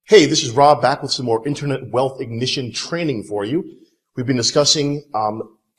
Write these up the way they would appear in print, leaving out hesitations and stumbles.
Hey, this is Rob back with some more Internet Wealth Ignition training for you. We've been discussing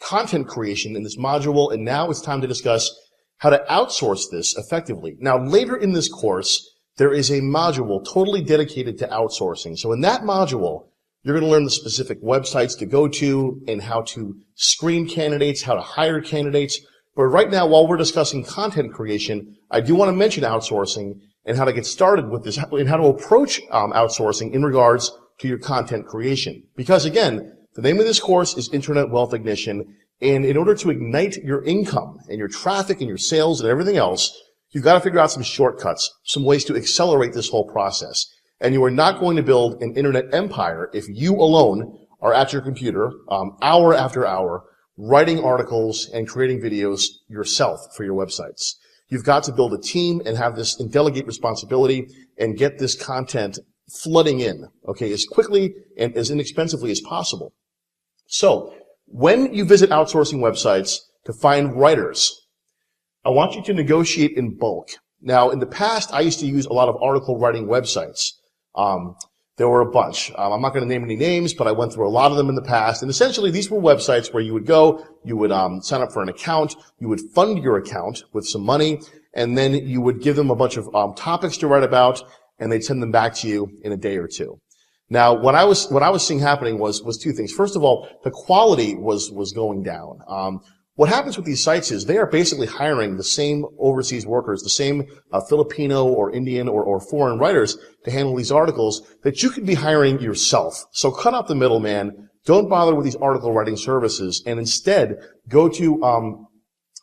content creation in this module, and now it's time to discuss how to outsource this effectively. Now, later in this course, there is a module totally dedicated to outsourcing. So in that module, you're going to learn the specific websites to go to and how to screen candidates, how to hire candidates. But right now, while we're discussing content creation, I do want to mention outsourcing and how to get started with this and how to approach outsourcing in regards to your content creation. Because again, the name of this course is Internet Wealth Ignition, and in order to ignite your income and your traffic and your sales and everything else, you've got to figure out some shortcuts, some ways to accelerate this whole process. And you are not going to build an internet empire if you alone are at your computer hour after hour writing articles and creating videos yourself for your websites. You've got to build a team and have this and delegate responsibility and get this content flooding in, okay, as quickly and as inexpensively as possible. So, when you visit outsourcing websites to find writers, I want you to negotiate in bulk. Now, in the past, I used to use a lot of article writing websites. There were a bunch. I'm not going to name any names, but I went through a lot of them in the past. And essentially, these were websites where you would go, you would sign up for an account, you would fund your account with some money, and then you would give them a bunch of topics to write about, and they'd send them back to you in a day or two. Now, what I was seeing happening was two things. First of all, the quality was going down. What happens with these sites is they are basically hiring the same overseas workers, the same Filipino or Indian or foreign writers to handle these articles that you could be hiring yourself. So cut out the middleman. Don't bother with these article writing services, and instead go to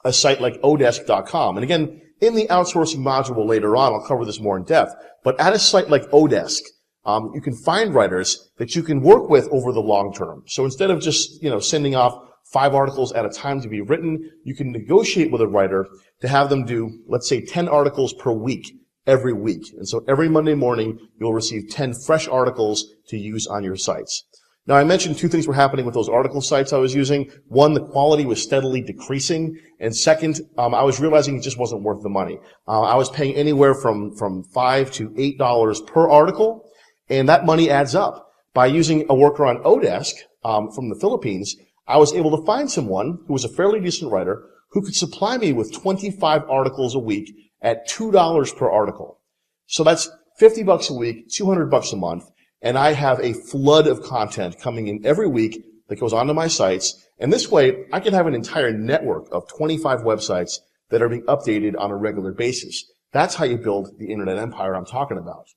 a site like Odesk.com. And again, in the outsourcing module later on, I'll cover this more in depth. But at a site like Odesk, you can find writers that you can work with over the long term. So instead of just sending off 5 articles at a time to be written, you can negotiate with a writer to have them do, let's say, 10 articles per week, every week. And so every Monday morning, you'll receive 10 fresh articles to use on your sites. Now, I mentioned 2 things were happening with those article sites I was using. One, the quality was steadily decreasing. And second, I was realizing it just wasn't worth the money. I was paying anywhere from $5 to $8 per article, and that money adds up. By using a worker on Odesk from the Philippines, I was able to find someone who was a fairly decent writer who could supply me with 25 articles a week at $2 per article. So that's $50 a week, $200 a month, and I have a flood of content coming in every week that goes onto my sites. And this way, I can have an entire network of 25 websites that are being updated on a regular basis. That's how you build the internet empire I'm talking about.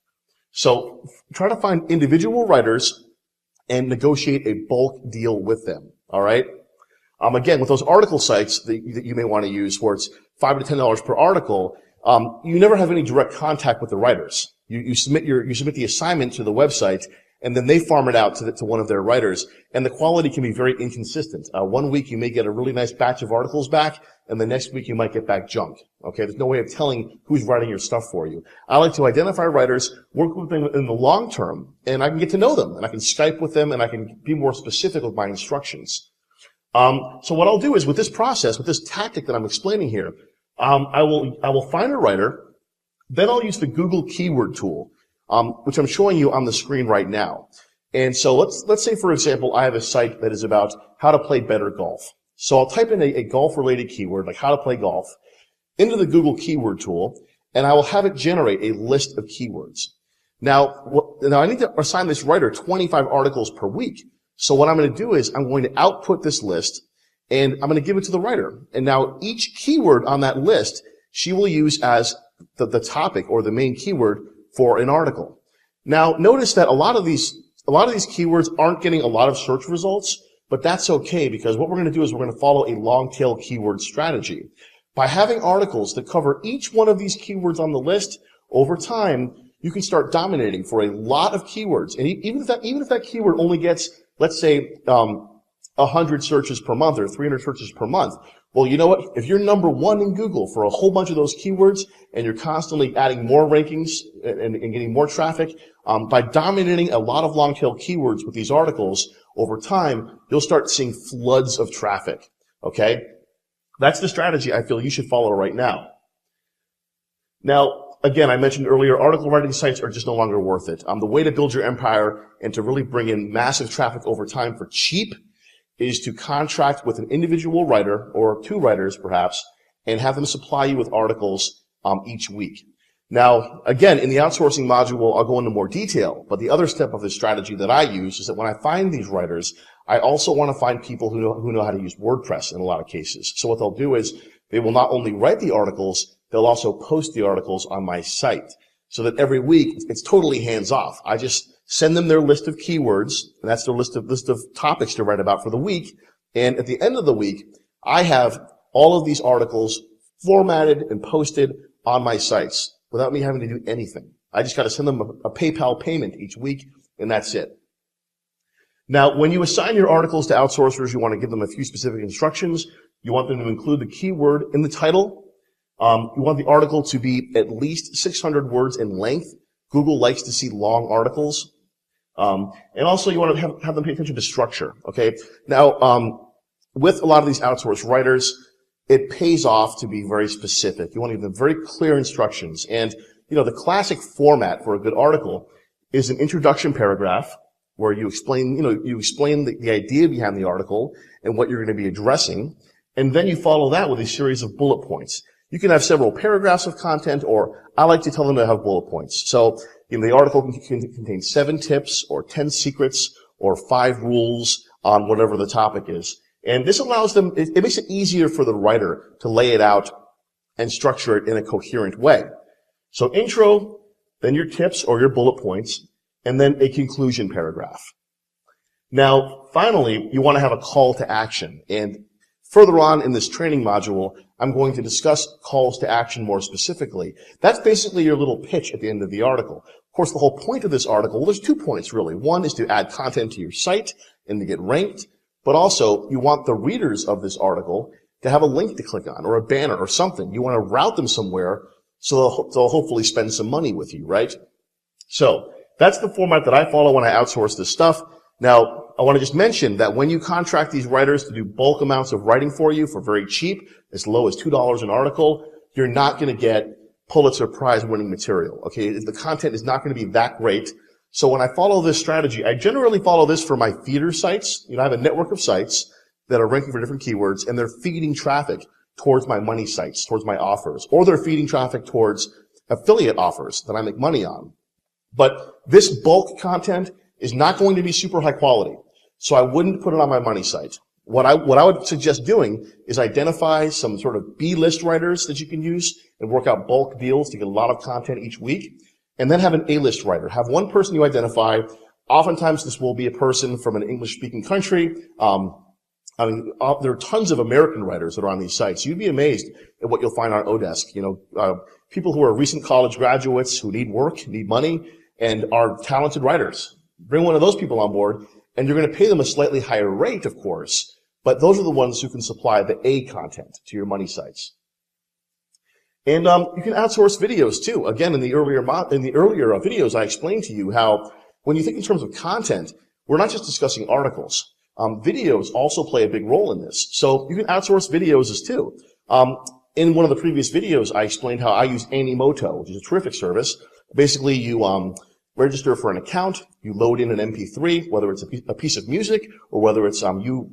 So try to find individual writers and negotiate a bulk deal with them. All right. Again, with those article sites that you may want to use, where it's $5 to $10 per article, you never have any direct contact with the writers. You submit the assignment to the website, and then they farm it out to one of their writers, and the quality can be very inconsistent. One week you may get a really nice batch of articles back, and the next week you might get back junk. Okay, there's no way of telling who's writing your stuff for you. I like to identify writers, work with them in the long term, and I can get to know them, and I can Skype with them, and I can be more specific with my instructions. So what I'll do is with this process, with this tactic that I'm explaining here, I will find a writer, then I'll use the Google keyword tool, which I'm showing you on the screen right now. And so let's say, for example, I have a site that is about how to play better golf. So I'll type in a golf-related keyword, like how to play golf, into the Google keyword tool, and I will have it generate a list of keywords. Now I need to assign this writer 25 articles per week. So what I'm going to do is I'm going to output this list, and I'm going to give it to the writer. And now each keyword on that list, she will use as the topic or the main keyword for an article. Now notice that a lot of these keywords aren't getting a lot of search results, but that's okay, because what we're going to do is we're going to follow a long tail keyword strategy. By having articles that cover each one of these keywords on the list, over time, you can start dominating for a lot of keywords. And even if that keyword only gets, let's say, 100 searches per month or 300 searches per month, well, you know what? If you're number 1 in Google for a whole bunch of those keywords, and you're constantly adding more rankings and getting more traffic, by dominating a lot of long tail keywords with these articles, over time, you'll start seeing floods of traffic. Okay? That's the strategy I feel you should follow right now. Now, Again, I mentioned earlier, article writing sites are just no longer worth it. The way to build your empire and to really bring in massive traffic over time for cheap is to contract with an individual writer or two writers perhaps and have them supply you with articles each week. Now, again, in the outsourcing module, I'll go into more detail, but the other step of this strategy that I use is that when I find these writers, I also want to find people who know how to use WordPress in a lot of cases. So what they'll do is they will not only write the articles, they'll also post the articles on my site so that every week it's totally hands-off. I just send them their list of keywords, and that's their list of topics to write about for the week. And at the end of the week, I have all of these articles formatted and posted on my sites without me having to do anything. I just got to send them a PayPal payment each week, and that's it. Now, when you assign your articles to outsourcers, you want to give them a few specific instructions. You want them to include the keyword in the title. You want the article to be at least 600 words in length. Google likes to see long articles. And also you want to have them pay attention to structure, okay? Now, with a lot of these outsourced writers, it pays off to be very specific. You want to give them very clear instructions. And, the classic format for a good article is an introduction paragraph where you explain, the idea behind the article and what you're going to be addressing. And then you follow that with a series of bullet points. You can have several paragraphs of content, or I like to tell them to have bullet points. So, the article can contain 7 tips or 10 secrets or 5 rules on whatever the topic is. And this allows them, it makes it easier for the writer to lay it out and structure it in a coherent way. So intro, then your tips or your bullet points, and then a conclusion paragraph. Now, finally, you want to have a call to action. And further on in this training module, I'm going to discuss calls to action more specifically. That's basically your little pitch at the end of the article. Of course, the whole point of this article, well, there's 2 points really. One is to add content to your site and to get ranked. But also, you want the readers of this article to have a link to click on or a banner or something. You want to route them somewhere so they'll hopefully spend some money with you, right? So that's the format that I follow when I outsource this stuff. Now, I want to just mention that when you contract these writers to do bulk amounts of writing for you for very cheap, as low as $2 an article, you're not going to get Pulitzer Prize winning material. Okay, the content is not going to be that great. So when I follow this strategy, I generally follow this for my feeder sites. I have a network of sites that are ranking for different keywords, and they're feeding traffic towards my money sites, towards my offers, or they're feeding traffic towards affiliate offers that I make money on. But this bulk content is not going to be super high quality, so I wouldn't put it on my money site. What I would suggest doing is identify some sort of B-list writers that you can use and work out bulk deals to get a lot of content each week. And then have an A-list writer. Have one person you identify. Oftentimes this will be a person from an English-speaking country. There are tons of American writers that are on these sites. You'd be amazed at what you'll find on Odesk. People who are recent college graduates who need work, need money, and are talented writers. Bring one of those people on board, and you're going to pay them a slightly higher rate, of course, but those are the ones who can supply the A content to your money sites. And you can outsource videos too. Again, in the earlier videos, I explained to you how when you think in terms of content, we're not just discussing articles. Videos also play a big role in this. So you can outsource videos as too. In one of the previous videos, I explained how I use Animoto, which is a terrific service. Basically, you register for an account, you load in an MP3, whether it's a piece of music or whether it's you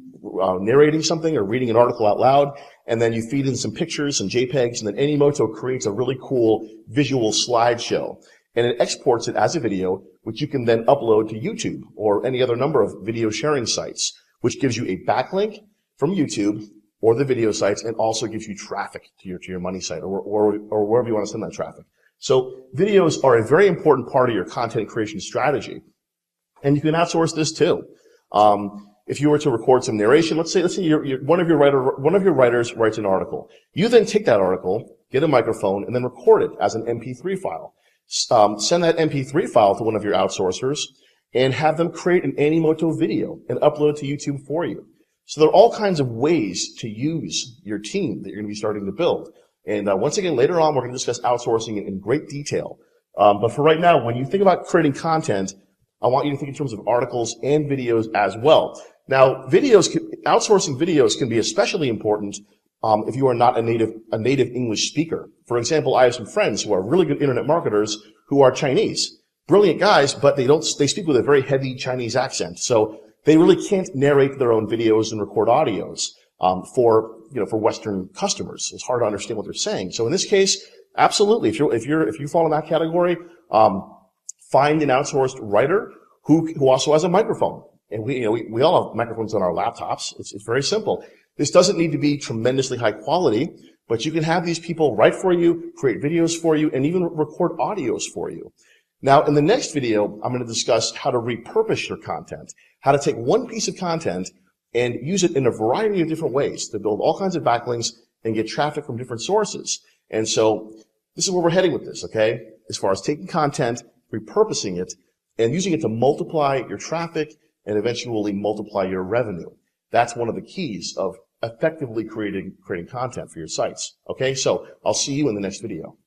narrating something or reading an article out loud, and then you feed in some pictures, some JPEGs, and then Animoto creates a really cool visual slideshow. And it exports it as a video, which you can then upload to YouTube or any other number of video sharing sites, which gives you a backlink from YouTube or the video sites and also gives you traffic to your money site or wherever you want to send that traffic. So videos are a very important part of your content creation strategy. And you can outsource this too. If you were to record some narration, let's say one of your writers writes an article. You then take that article, get a microphone, and then record it as an MP3 file. Send that MP3 file to one of your outsourcers and have them create an Animoto video and upload it to YouTube for you. So there are all kinds of ways to use your team that you're going to be starting to build. And once again, later on, we're going to discuss outsourcing in great detail. But for right now, when you think about creating content, I want you to think in terms of articles and videos as well. Now, outsourcing videos can be especially important if you are not a native English speaker. For example, I have some friends who are really good internet marketers who are Chinese. Brilliant guys, but they speak with a very heavy Chinese accent. So they really can't narrate their own videos and record audios, for Western customers. It's hard to understand what they're saying. So in this case, absolutely, if you fall in that category, find an outsourced writer who also has a microphone. And we all have microphones on our laptops. It's very simple. This doesn't need to be tremendously high quality, but you can have these people write for you, create videos for you, and even record audios for you. Now, in the next video, I'm going to discuss how to repurpose your content, how to take one piece of content and use it in a variety of different ways to build all kinds of backlinks and get traffic from different sources. And so this is where we're heading with this, okay? As far as taking content, repurposing it, and using it to multiply your traffic and eventually multiply your revenue. That's one of the keys of effectively creating content for your sites. Okay, so I'll see you in the next video.